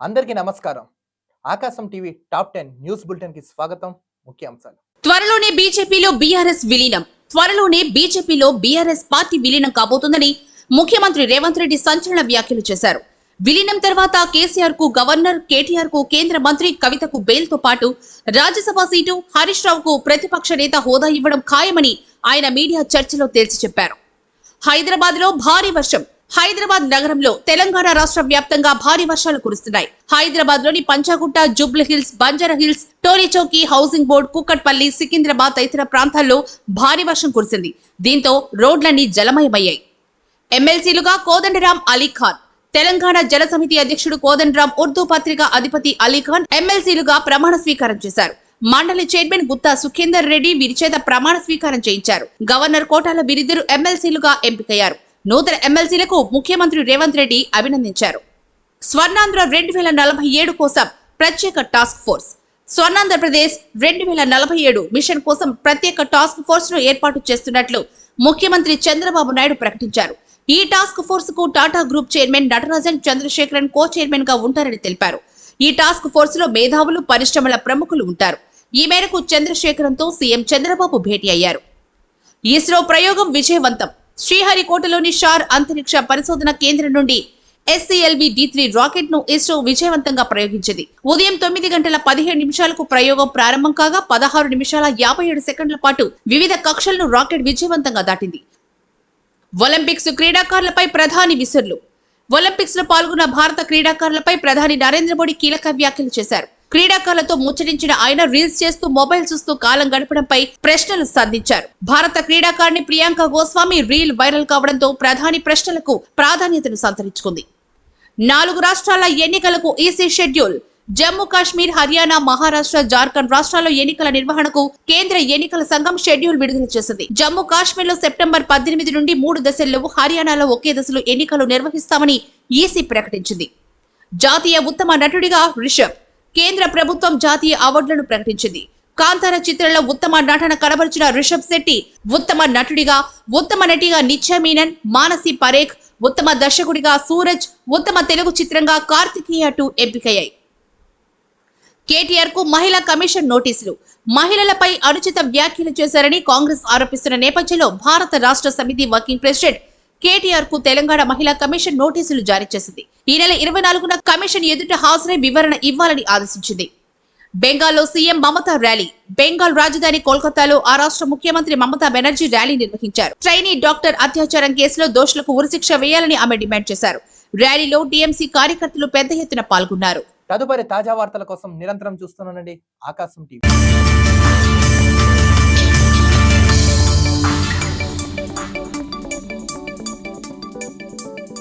అందరికీ నమస్కారం. ఆకాశం టీవీ టాప్ 10 న్యూస్ బులెటిన్ కి స్వాగతం. ముఖ్యాంశాలు. త్వరలోనే బీజేపీలో బీఆర్ఎస్ విలీనం. త్వరలోనే బీజేపీలో బీఆర్ఎస్ పార్టీ విలీనం కాబోతుందని ముఖ్యమంత్రి రేవంత్ రెడ్డి సంచలన వ్యాఖ్యలు చేశారు. విలీనం తర్వాత కేసీఆర్ కు గవర్నర్, కేటీఆర్ కు కేంద్ర మంత్రి, కవితకు బెయిల్ తో పాటు రాజ్యసభ సీటు, హరీష్ రావుకు ప్రతిపక్ష నేత హోదా ఇవ్వడం ఖాయమని ఆయన మీడియా చర్చలో తేల్చి చెప్పారు. హైదరాబాద్ లో భారీ వర్షం. హైదరాబాద్ నగరంలో తెలంగాణ రాష్ట్ర వ్యాప్తంగా భారీ వర్షాలు కురుస్తున్నాయి. హైదరాబాద్ లోని పంచాగుట్ట, జూబ్లీ హిల్స్, బంజారా హిల్స్, టోలీచౌకీ, హౌసింగ్ బోర్డ్, కుక్కట్పల్లి, సికింద్రాబాద్ తదితర ప్రాంతాల్లో భారీ వర్షం కురిసింది. దీంతో రోడ్లన్నీ జలమయమయ్యాయి. ఎమ్మెల్సీలుగా కోదండరాం, అలీఖాన్. తెలంగాణ జన సమితి అధ్యక్షుడు కోదండరాం, ఉర్దూ పత్రిక అధిపతి అలీఖాన్ ఎమ్మెల్సీలుగా ప్రమాణ స్వీకారం చేశారు. మండలి చైర్మన్ గుత్తా సుఖేందర్ రెడ్డి వీరిచేత ప్రమాణ స్వీకారం చేయించారు. గవర్నర్ కోటాలో వీరిద్దరు ఎమ్మెల్సీలుగా ఎంపికయ్యారు. నూతన ఎమ్మెల్సీలకు ముఖ్యమంత్రి రేవంత్ రెడ్డి అభినందించారు. స్వర్ణాంధ్ర 2047 కోసం ప్రత్యేక టాస్క్ ఫోర్స్. స్వర్ణాంధ్రప్రదేశ్ 2047 మిషన్ కోసం ప్రత్యేక టాస్క్ ఫోర్స్ ను ఏర్పాటు చేస్తున్నట్లు ముఖ్యమంత్రి చంద్రబాబు నాయుడు ప్రకటించారు. ఈ టాస్క్ ఫోర్స్ కు టాటా గ్రూప్ చైర్మన్ నటరాజన్ చంద్రశేఖరన్ కో చైర్మన్ గా ఉంటారని తెలిపారు. ఈ టాస్క్ ఫోర్స్ లో మేధావులు, పరిశ్రమల ప్రముఖులు ఉంటారు. ఈ మేరకు చంద్రశేఖరన్ తో సీఎం చంద్రబాబు భేటీ అయ్యారు. ఇస్రో ప్రయోగం విజయవంతం. శ్రీహరికోటలోని షార్ అంతరిక్ష పరిశోధన కేంద్రం నుండి SCLV-D3 రాకెట్ ను ఇస్రో విజయవంతంగా ప్రయోగించింది. ఉదయం 9:15 ప్రయోగం ప్రారంభం కాగా 16 నిమిషాల 57 సెకండ్ల పాటు వివిధ కక్షలను రాకెట్ విజయవంతంగా దాటింది. ఒలింపిక్స్ క్రీడాకారులపై ప్రధాని విసుర్లు. ఒలింపిక్స్ లో పాల్గొన్న భారత క్రీడాకారులపై ప్రధాని నరేంద్ర మోడీ కీలక వ్యాఖ్యలు చేశారు. క్రీడాకారులతో ముచ్చటించిన ఆయన రీల్స్ చేస్తూ, మొబైల్ చూస్తూ కాలం గడపడంపై ప్రశ్నలు సంధించారు. భారత క్రీడాకారిణి ప్రియాంక గోస్వామి రీల్ వైరల్ కావడంతో ప్రధాని ప్రశ్నలకు ప్రాధాన్యతను సంతరించుకుంది. 4 రాష్ట్రాల ఎన్నికలకు ఈసీ షెడ్యూల్. జమ్మూ కాశ్మీర్, హర్యానా, మహారాష్ట్ర, జార్ఖండ్ రాష్ట్రాల్లో ఎన్నికల నిర్వహణకు కేంద్ర ఎన్నికల సంఘం షెడ్యూల్ విడుదల చేసింది. జమ్మూ కాశ్మీర్ లో సెప్టెంబర్ 18 నుండి 3 దశల్లో, హర్యానాలో ఒకే దశలో ఎన్నికలు నిర్వహిస్తామని ఈసీ ప్రకటించింది. జాతీయ ఉత్తమ నటుడిగా రిషబ్. కేంద్ర ప్రభుత్వం జాతీయ అవార్డులను ప్రకటించింది. కాంతార చిత్రంలో ఉత్తమ నటన కనబరిచిన రిషబ్ శెట్టి ఉత్తమ నటుడిగా, ఉత్తమ నటిగా నిత్యా మీనన్, మానసి పరేఖ్, ఉత్తమ దర్శకుడిగా సూరజ్, ఉత్తమ తెలుగు చిత్రంగా కార్తికేయ 2 ఎంపికయ్యాయి. కేటీఆర్ కు మహిళా కమిషన్ నోటీసులు. మహిళలపై అనుచిత వ్యాఖ్యలు చేశారని కాంగ్రెస్ ఆరోపిస్తున్న నేపథ్యంలో భారత రాష్ట్ర సమితి వర్కింగ్ ప్రెసిడెంట్ కేటీఆర్ కు తెలంగాణ మహిళా కమిషన్ నోటీసులు జారీ చేసింది. ఈ నెల 24న కమిషన్ ఎదుట హాజరై వివరణ ఇవ్వాలని ఆదేశించింది. బెంగాల్లో సీఎం మమతా ర్యాలీ. బెంగాల్ రాజధాని కోల్కతాలో ఆ రాష్ట్ర ముఖ్యమంత్రి మమతా బెనర్జీ ర్యాలీ నిర్వహించారు. ట్రైనీ డాక్టర్ అత్యాచారం కేసులో దోషులకు ఉరిశిక్ష వేయాలని ఆమె డిమాండ్ చేశారు. ర్యాలీలో టీఎంసీ కార్యకర్తలు పెద్ద ఎత్తున పాల్గొన్నారు. తదుపరి తాజా వార్తల కోసం నిరంతరం చూస్తున్నానండి ఆకాశం టీవీ.